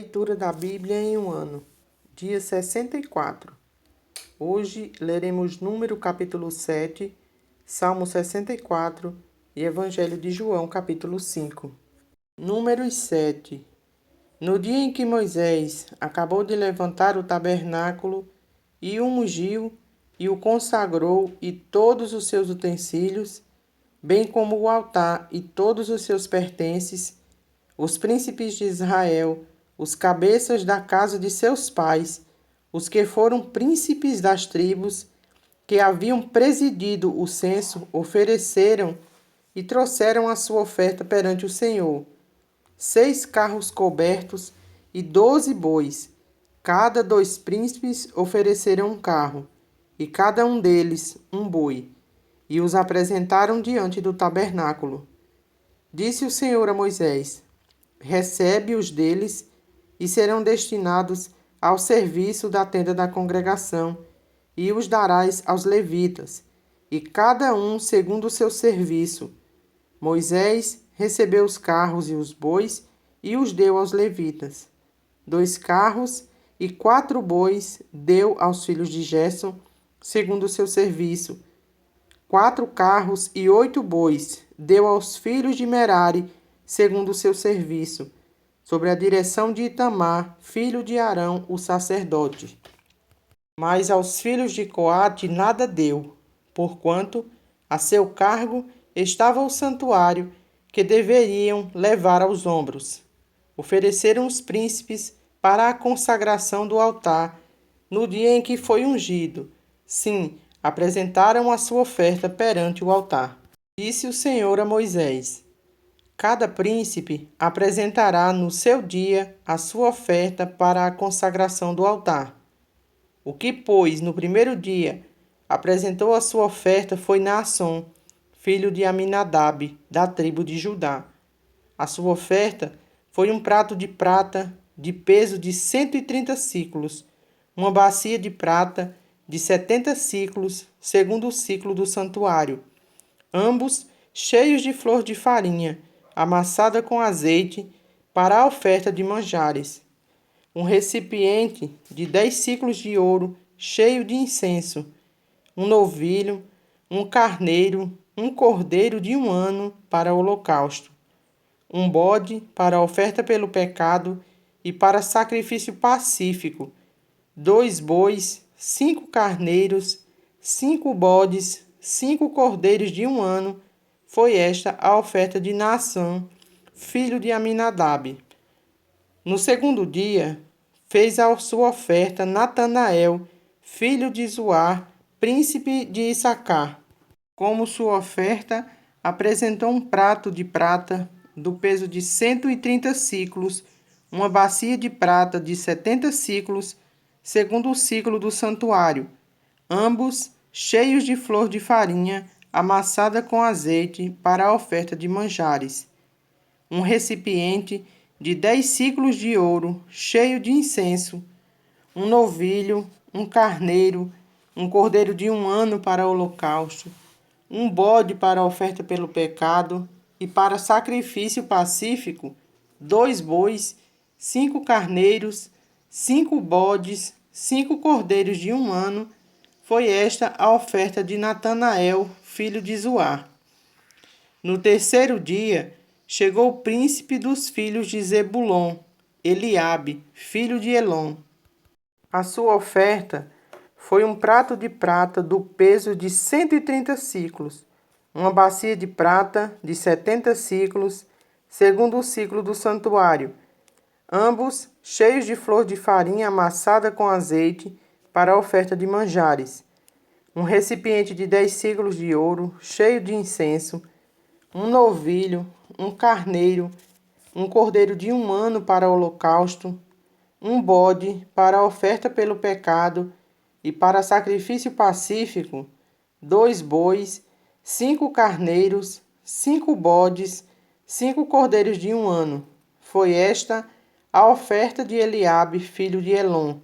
Leitura da Bíblia em um ano, dia 64. Hoje leremos Número capítulo 7, Salmo 64 e Evangelho de João capítulo 5. Números 7. No dia em que Moisés acabou de levantar o tabernáculo e o ungiu e o consagrou e todos os seus utensílios, bem como o altar e todos os seus pertences, os príncipes de Israel, os cabeças da casa de seus pais, os que foram príncipes das tribos, que haviam presidido o censo, ofereceram e trouxeram a sua oferta perante o Senhor: 6 carros cobertos e 12 bois. Cada 2 príncipes ofereceram um carro, e cada um deles um boi, e os apresentaram diante do tabernáculo. Disse o Senhor a Moisés: recebe-os deles e serão destinados ao serviço da tenda da congregação, e os darás aos levitas, e cada um segundo o seu serviço. Moisés recebeu os carros e os bois e os deu aos levitas. 2 carros e 4 bois deu aos filhos de Gerson, segundo o seu serviço. 4 carros e 8 bois deu aos filhos de Merari, segundo o seu serviço, sob a direção de Itamar, filho de Arão, o sacerdote. Mas aos filhos de Coate nada deu, porquanto a seu cargo estava o santuário que deveriam levar aos ombros. Ofereceram os príncipes para a consagração do altar no dia em que foi ungido. Sim, apresentaram a sua oferta perante o altar. Disse o Senhor a Moisés: cada príncipe apresentará no seu dia a sua oferta para a consagração do altar. O que, pois, no primeiro dia apresentou a sua oferta foi Naasson, filho de Aminadab, da tribo de Judá. A sua oferta foi um prato de prata de peso de 130 siclos, uma bacia de prata de 70 siclos, segundo o ciclo do santuário, ambos cheios de flor de farinha, amassada com azeite, para a oferta de manjares. Um recipiente de 10 siclos de ouro, cheio de incenso, um novilho, um carneiro, um cordeiro de 1 ano para o holocausto, um bode para a oferta pelo pecado e para sacrifício pacífico, 2 bois, 5 carneiros, 5 bodes, 5 cordeiros de 1 ano. Foi esta a oferta de Naasson, filho de Aminadab. No segundo dia, fez a sua oferta Natanael, filho de Zuar, príncipe de Issacar. Como sua oferta, apresentou um prato de prata do peso de 130 siclos, uma bacia de prata de 70 siclos, segundo o ciclo do santuário, ambos cheios de flor de farinha, amassada com azeite para a oferta de manjares. Um recipiente de 10 siclos de ouro, cheio de incenso, um novilho, um carneiro, um cordeiro de 1 ano para o holocausto, um bode para a oferta pelo pecado e para sacrifício pacífico, 2 bois, 5 carneiros, 5 bodes, 5 cordeiros de 1 ano. Foi esta a oferta de Natanael, filho de Zuar. No terceiro dia, chegou o príncipe dos filhos de Zebulon, Eliabe, filho de Elon. A sua oferta foi um prato de prata do peso de 130 siclos, uma bacia de prata de 70 siclos, segundo o ciclo do santuário, ambos cheios de flor de farinha amassada com azeite para a oferta de manjares. Um recipiente de 10 siclos de ouro, cheio de incenso, um novilho, um carneiro, um cordeiro de 1 ano para o holocausto, um bode para a oferta pelo pecado e para sacrifício pacífico, 2 bois, 5 carneiros, 5 bodes, 5 cordeiros de 1 ano. Foi esta a oferta de Eliabe, filho de Elon.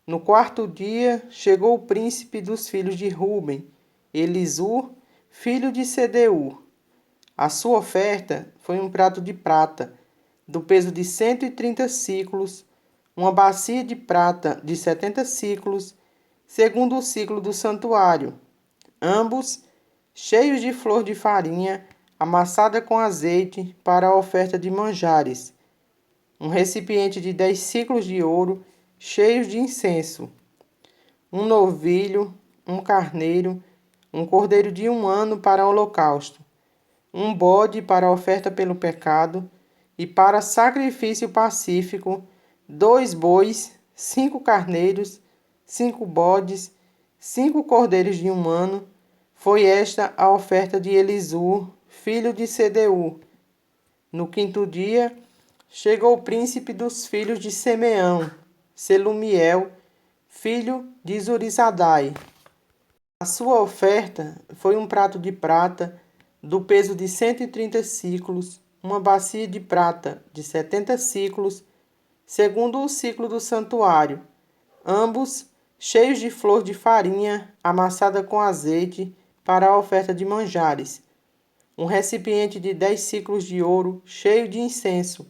No quarto dia, chegou o príncipe dos filhos de Ruben, Elisur, filho de Sedeur. A sua oferta foi um prato de prata, do peso de 130 siclos, uma bacia de prata de 70 siclos, segundo o ciclo do santuário, ambos cheios de flor de farinha amassada com azeite para a oferta de manjares, um recipiente de 10 siclos de ouro cheios de incenso, um novilho, um carneiro, um cordeiro de 1 ano para o holocausto, um bode para a oferta pelo pecado e para sacrifício pacífico, 2 bois, 5 carneiros, 5 bodes, 5 cordeiros de 1 ano. Foi esta a oferta de Elisur, filho de Sedeur. No 5º dia, chegou o príncipe dos filhos de Simeão, Selumiel, filho de Zurizadai. A sua oferta foi um prato de prata do peso de 130 siclos, uma bacia de prata de 70 siclos, segundo o ciclo do santuário, ambos cheios de flor de farinha amassada com azeite para a oferta de manjares, um recipiente de 10 siclos de ouro cheio de incenso,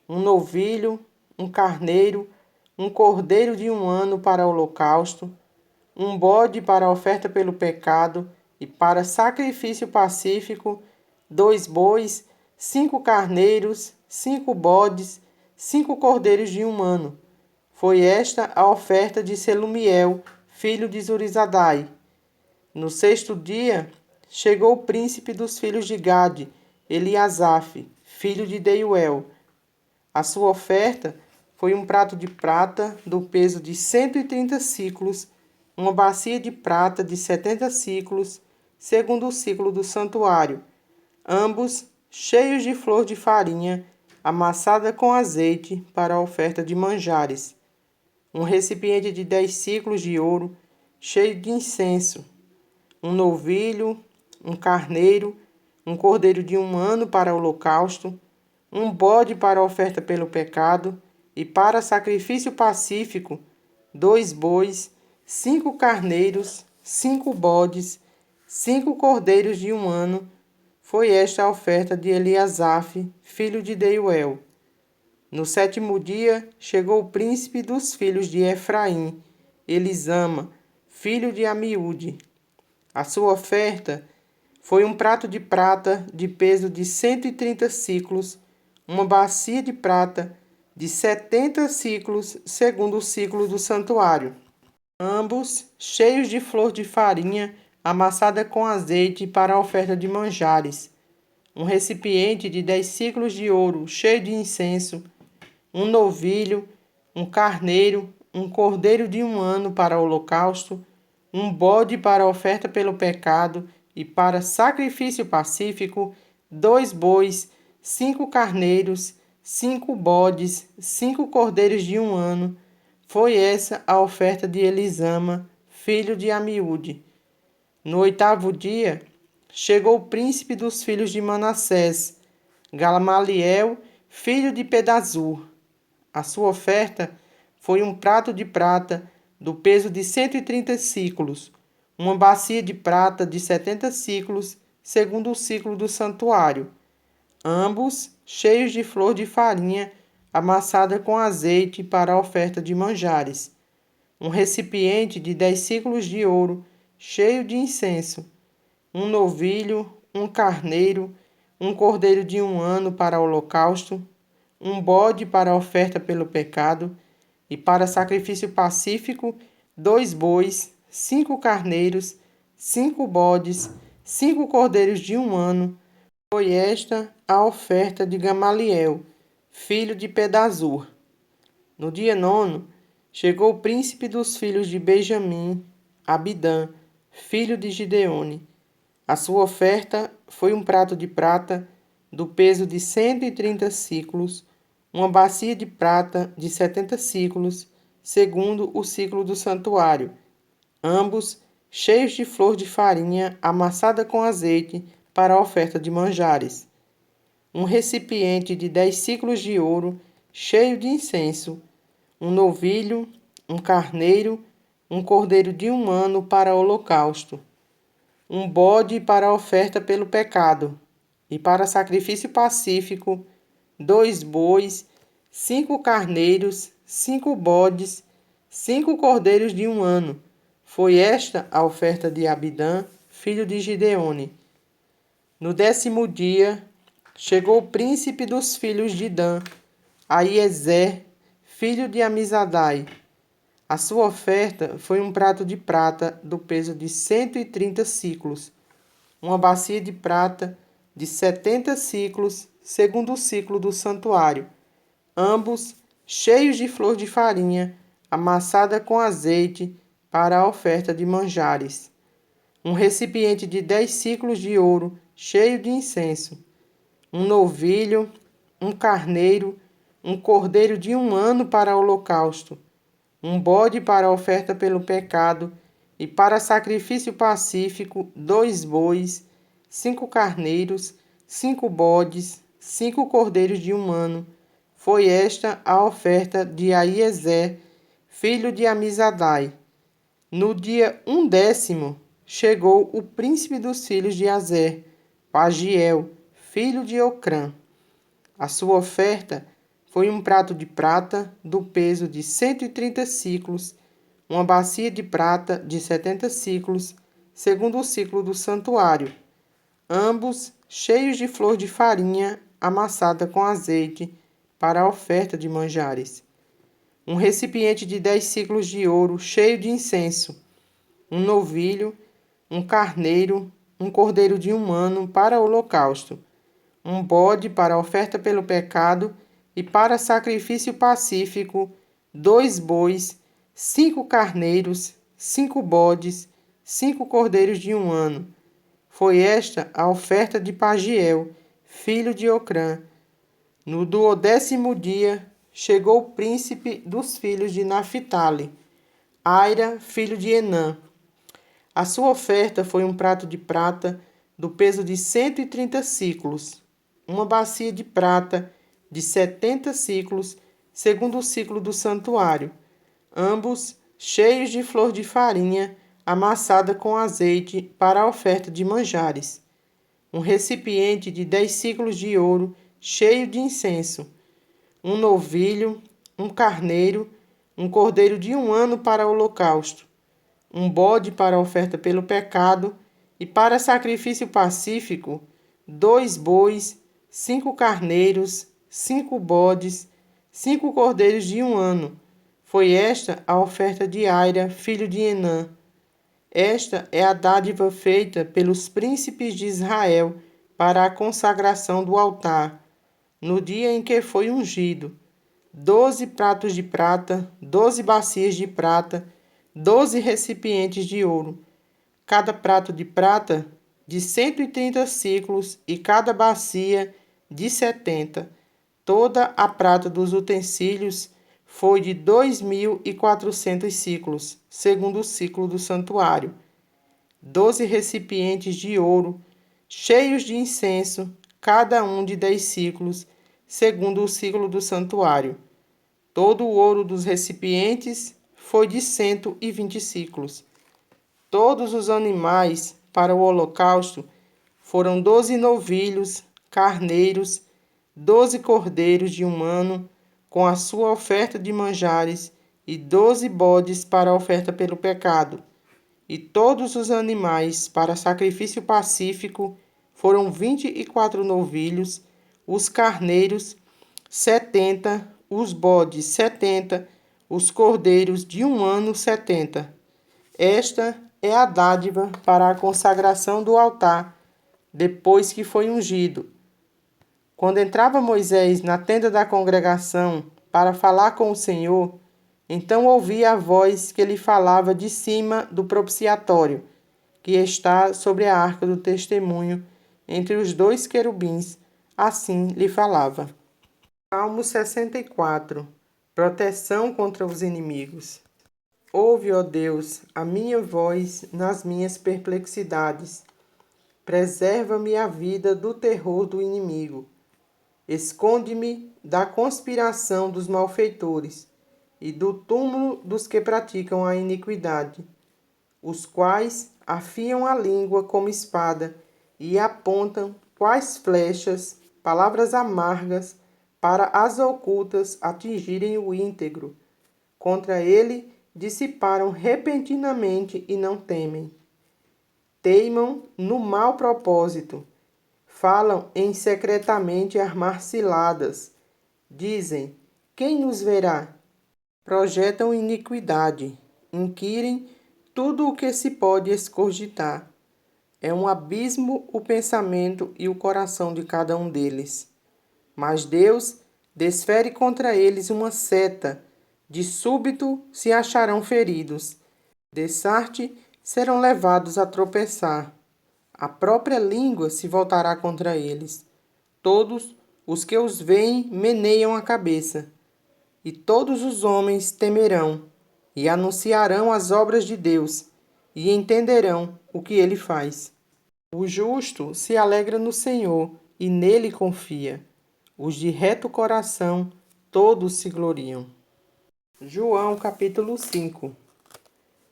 um novilho, um carneiro, um cordeiro de 1 ano para o holocausto, um bode para a oferta pelo pecado e para sacrifício pacífico, 2 bois, 5 carneiros, 5 bodes, 5 cordeiros de 1 ano. Foi esta a oferta de Selumiel, filho de Zurizadai. No 6º dia, chegou o príncipe dos filhos de Gade, Eliasaf, filho de Deuel. A sua oferta foi um prato de prata do peso de 130 siclos, uma bacia de prata de 70 siclos, segundo o ciclo do santuário, ambos cheios de flor de farinha, amassada com azeite para a oferta de manjares, um recipiente de 10 siclos de ouro, cheio de incenso, um novilho, um carneiro, um cordeiro de 1 ano para o holocausto, um bode para a oferta pelo pecado e para sacrifício pacífico, 2 bois, 5 carneiros, 5 bodes, 5 cordeiros de 1 ano. Foi esta a oferta de Eliasaf, filho de Deuel. No 7º dia, chegou o príncipe dos filhos de Efraim, Elisama, filho de Amiúde. A sua oferta foi um prato de prata de peso de 130 siclos, uma bacia de prata de 70 siclos, segundo o ciclo do santuário, ambos cheios de flor de farinha amassada com azeite para a oferta de manjares, um recipiente de 10 siclos de ouro cheio de incenso, um novilho, um carneiro, um cordeiro de 1 ano para o holocausto, um bode para a oferta pelo pecado e para sacrifício pacífico, 2 bois, 5 carneiros, 5 bodes, 5 cordeiros de 1 ano. Foi essa a oferta de Elisama, filho de Amiúde. No 8º dia, chegou o príncipe dos filhos de Manassés, Gamaliel, filho de Pedazur. A sua oferta foi um prato de prata do peso de 130 siclos, uma bacia de prata de 70 siclos, segundo o ciclo do santuário, ambos cheios de flor de farinha amassada com azeite para a oferta de manjares, um recipiente de 10 siclos de ouro cheio de incenso, um novilho, um carneiro, um cordeiro de 1 ano para o holocausto, um bode para a oferta pelo pecado e para sacrifício pacífico, 2 bois, 5 carneiros, 5 bodes, 5 cordeiros de 1 ano. Foi esta a oferta de Gamaliel, filho de Pedazur. No dia 9º, chegou o príncipe dos filhos de Benjamim, Abidã, filho de Gideone. A sua oferta foi um prato de prata do peso de 130 siclos, uma bacia de prata de 70 siclos, segundo o ciclo do santuário, ambos cheios de flor de farinha amassada com azeite para a oferta de manjares, um recipiente de 10 siclos de ouro cheio de incenso, um novilho, um carneiro, um cordeiro de 1 ano para o holocausto, um bode para a oferta pelo pecado e para sacrifício pacífico, 2 bois, 5 carneiros, 5 bodes, 5 cordeiros de 1 ano. Foi esta a oferta de Abidã, filho de Gideone. No 10º dia, chegou o príncipe dos filhos de Dan, Aiezer, filho de Amizadai. A sua oferta foi um prato de prata do peso de 130 siclos, uma bacia de prata de 70 siclos, segundo o ciclo do santuário, ambos cheios de flor de farinha, amassada com azeite, para a oferta de manjares. Um recipiente de 10 siclos de ouro, cheio de incenso. Um novilho, um carneiro, um cordeiro de 1 ano para o holocausto, um bode para a oferta pelo pecado, e para sacrifício pacífico, 2 bois, 5 carneiros, 5 bodes, 5 cordeiros de 1 ano. Foi esta a oferta de Aiezer, filho de Amizadai. No dia 10º, chegou o príncipe dos filhos de Azer, Pagiel, filho de Ocrã. A sua oferta foi um prato de prata do peso de 130 siclos, uma bacia de prata de 70 siclos, segundo o ciclo do santuário, ambos cheios de flor de farinha amassada com azeite, para a oferta de manjares. Um recipiente de 10 siclos de ouro cheio de incenso, um novilho, um carneiro, um cordeiro de 1 ano para o holocausto, um bode para a oferta pelo pecado e para sacrifício pacífico, 2 bois, 5 carneiros, 5 bodes, 5 cordeiros de 1 ano. Foi esta a oferta de Pagiel, filho de Ocrã. No 12º dia, chegou o príncipe dos filhos de Naphtali, Aira, filho de Enã. A sua oferta foi um prato de prata do peso de 130 siclos, uma bacia de prata de 70 siclos, segundo o ciclo do santuário, ambos cheios de flor de farinha amassada com azeite para a oferta de manjares. Um recipiente de 10 siclos de ouro cheio de incenso, um novilho, um carneiro, um cordeiro de 1 ano para o holocausto, um bode para a oferta pelo pecado e para sacrifício pacífico, 2 bois, 5 carneiros, 5 bodes, 5 cordeiros de 1 ano. Foi esta a oferta de Aira, filho de Enã. Esta é a dádiva feita pelos príncipes de Israel para a consagração do altar, no dia em que foi ungido: 12 pratos de prata, 12 bacias de prata, 12 recipientes de ouro, cada prato de prata de 130 siclos e cada bacia de 70. Toda a prata dos utensílios foi de 2.400 siclos, segundo o ciclo do santuário. 12 recipientes de ouro, cheios de incenso, cada um de 10 siclos, segundo o ciclo do santuário. Todo o ouro dos recipientes foi de 120 siclos. Todos os animais para o holocausto foram 12 novilhos, carneiros, 12 cordeiros de 1 ano, com a sua oferta de manjares, e 12 bodes para a oferta pelo pecado. E todos os animais para sacrifício pacífico foram 24 novilhos, os carneiros 70, os bodes 70, os cordeiros de 1 ano 70. Esta é a dádiva para a consagração do altar, depois que foi ungido. Quando entrava Moisés na tenda da congregação para falar com o Senhor, então ouvia a voz que lhe falava de cima do propiciatório, que está sobre a arca do testemunho, entre os 2 querubins. Assim lhe falava. Salmo 64. Proteção contra os inimigos. Ouve, ó Deus, a minha voz nas minhas perplexidades. Preserva-me a vida do terror do inimigo. Esconde-me da conspiração dos malfeitores e do túmulo dos que praticam a iniquidade, os quais afiam a língua como espada e apontam, quais flechas, palavras amargas para as ocultas atingirem o íntegro. Contra ele dissiparam repentinamente e não temem. Teimam no mau propósito, falam em secretamente armar ciladas. Dizem: quem nos verá? Projetam iniquidade, inquirem tudo o que se pode escogitar. É um abismo o pensamento e o coração de cada um deles. Mas Deus desfere contra eles uma seta, de súbito se acharão feridos, dessarte serão levados a tropeçar. A própria língua se voltará contra eles. Todos os que os veem meneiam a cabeça. E todos os homens temerão, e anunciarão as obras de Deus, e entenderão o que ele faz. O justo se alegra no Senhor, e nele confia. Os de reto coração, todos se gloriam. João capítulo 5.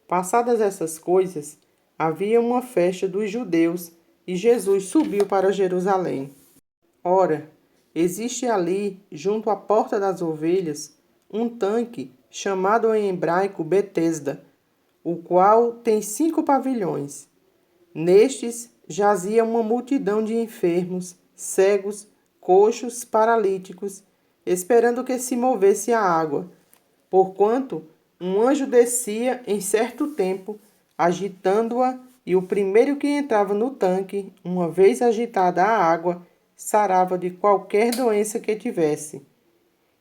Passadas essas coisas, havia uma festa dos judeus, e Jesus subiu para Jerusalém. Ora, existe ali, junto à porta das ovelhas, um tanque, chamado em hebraico Betesda, o qual tem 5 pavilhões. Nestes jazia uma multidão de enfermos, cegos, coxos, paralíticos, esperando que se movesse a água, porquanto um anjo descia em certo tempo, agitando-a, e o primeiro que entrava no tanque, uma vez agitada a água, sarava de qualquer doença que tivesse.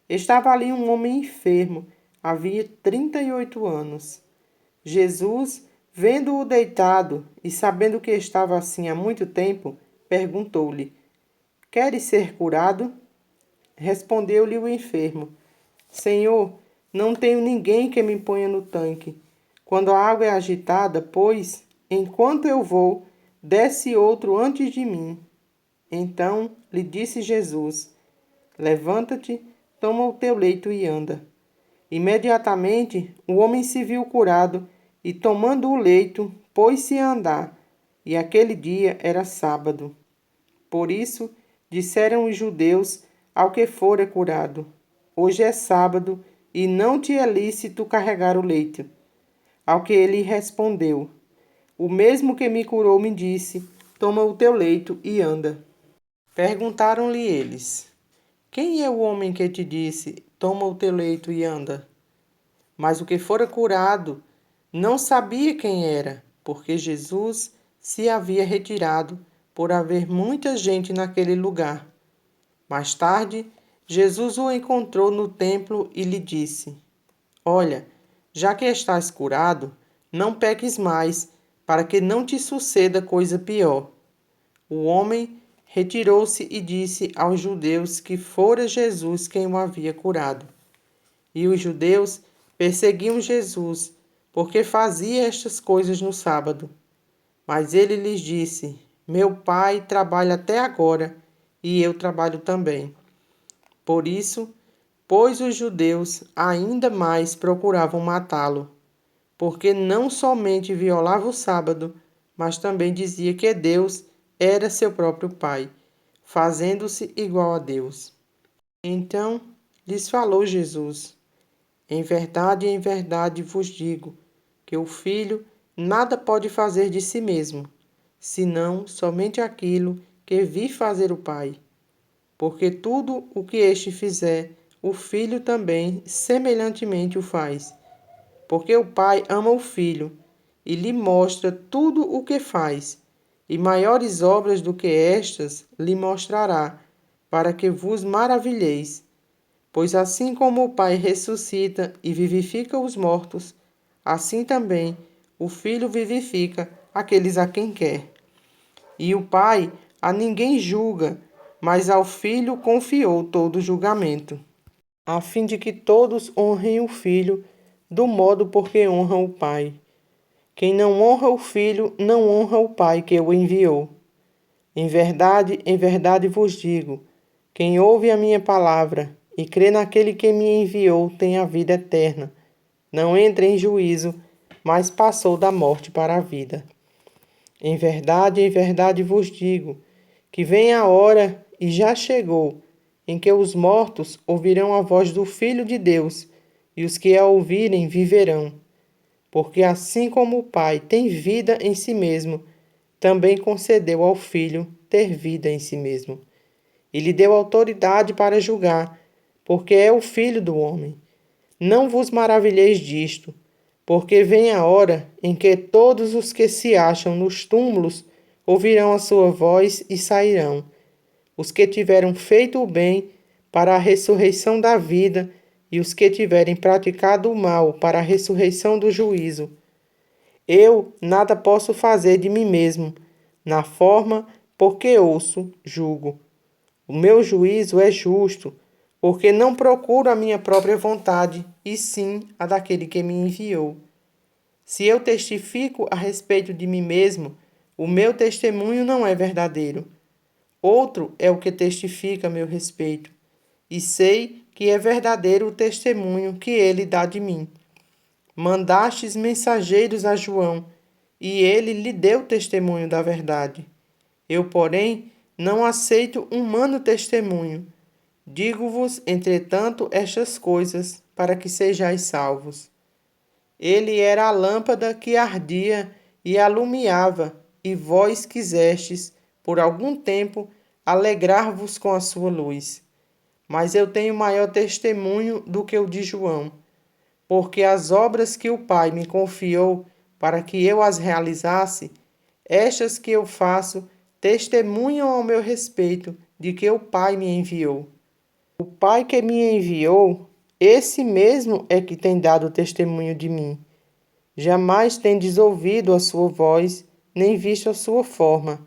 Estava ali um homem enfermo, havia 38 anos. Jesus, vendo-o deitado e sabendo que estava assim há muito tempo, perguntou-lhe: queres ser curado? Respondeu-lhe o enfermo: Senhor, não tenho ninguém que me ponha no tanque. Quando a água é agitada, pois, enquanto eu vou, desce outro antes de mim. Então lhe disse Jesus: levanta-te, toma o teu leito e anda. Imediatamente o homem se viu curado e, tomando o leito, pôs-se a andar. E aquele dia era sábado. Por isso disseram os judeus ao que fora curado: hoje é sábado e não te é lícito carregar o leito. Ao que ele respondeu: o mesmo que me curou me disse: toma o teu leito e anda. Perguntaram-lhe eles: quem é o homem que te disse: toma o teu leito e anda? Mas o que fora curado não sabia quem era, porque Jesus se havia retirado, por haver muita gente naquele lugar. Mais tarde, Jesus o encontrou no templo e lhe disse: olha, já que estás curado, não peques mais, para que não te suceda coisa pior. O homem retirou-se e disse aos judeus que fora Jesus quem o havia curado. E os judeus perseguiam Jesus, porque fazia estas coisas no sábado. Mas ele lhes disse: meu pai trabalha até agora, e eu trabalho também. Por isso, pois os judeus ainda mais procuravam matá-lo, porque não somente violava o sábado, mas também dizia que Deus era seu próprio Pai, fazendo-se igual a Deus. Então lhes falou Jesus: em verdade vos digo, que o Filho nada pode fazer de si mesmo, senão somente aquilo que vi fazer o Pai. Porque tudo o que este fizer, o Filho também semelhantemente o faz. Porque o Pai ama o Filho e lhe mostra tudo o que faz, e maiores obras do que estas lhe mostrará, para que vos maravilheis. Pois assim como o Pai ressuscita e vivifica os mortos, assim também o Filho vivifica aqueles a quem quer. E o Pai a ninguém julga, mas ao Filho confiou todo o julgamento, a fim de que todos honrem o Filho do modo por que honram o Pai. Quem não honra o Filho, não honra o Pai que o enviou. Em verdade vos digo, quem ouve a minha palavra e crê naquele que me enviou tem a vida eterna. Não entra em juízo, mas passou da morte para a vida. Em verdade vos digo, que vem a hora, e já chegou, em que os mortos ouvirão a voz do Filho de Deus, e os que a ouvirem viverão. Porque assim como o Pai tem vida em si mesmo, também concedeu ao Filho ter vida em si mesmo. E lhe deu autoridade para julgar, porque é o Filho do homem. Não vos maravilheis disto, porque vem a hora em que todos os que se acham nos túmulos ouvirão a sua voz e sairão. Os que tiveram feito o bem para a ressurreição da vida, e os que tiverem praticado o mal para a ressurreição do juízo. Eu nada posso fazer de mim mesmo, na forma porque ouço, julgo. O meu juízo é justo, porque não procuro a minha própria vontade, e sim a daquele que me enviou. Se eu testifico a respeito de mim mesmo, o meu testemunho não é verdadeiro. Outro é o que testifica a meu respeito, e sei que é verdadeiro o testemunho que ele dá de mim. Mandastes mensageiros a João, e ele lhe deu testemunho da verdade. Eu, porém, não aceito humano testemunho. Digo-vos, entretanto, estas coisas, para que sejais salvos. Ele era a lâmpada que ardia e alumiava, e vós quisestes, por algum tempo, alegrar-vos com a sua luz. Mas eu tenho maior testemunho do que o de João, porque as obras que o Pai me confiou para que eu as realizasse, estas que eu faço, testemunham ao meu respeito de que o Pai me enviou. O Pai que me enviou, esse mesmo é que tem dado testemunho de mim. Jamais tendes ouvido a sua voz, nem visto a sua forma.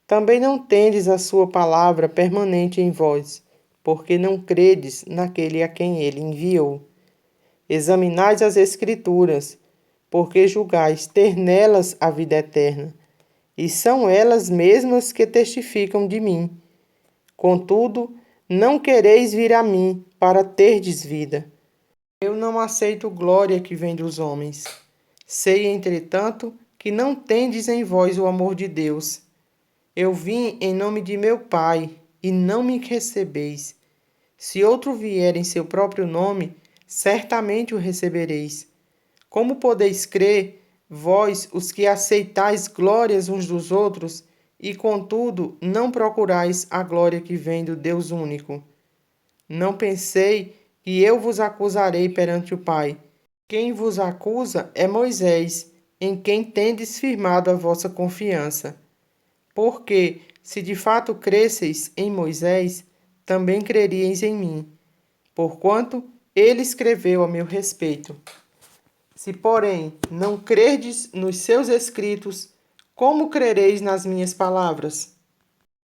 Também não tendes a sua palavra permanente em vós, porque não credes naquele a quem ele enviou. Examinais as Escrituras, porque julgais ter nelas a vida eterna, e são elas mesmas que testificam de mim. Contudo, não quereis vir a mim para terdes vida. Eu não aceito glória que vem dos homens. Sei, entretanto, que não tendes em vós o amor de Deus. Eu vim em nome de meu Pai, e não me recebeis. Se outro vier em seu próprio nome, certamente o recebereis. Como podeis crer, vós, os que aceitais glórias uns dos outros, e contudo não procurais a glória que vem do Deus único? Não pensei que eu vos acusarei perante o Pai. Quem vos acusa é Moisés, em quem tendes firmado a vossa confiança. Porque, se de fato cresceis em Moisés, também creríeis em mim, porquanto ele escreveu a meu respeito. Se, porém, não crerdes nos seus escritos, como crereis nas minhas palavras?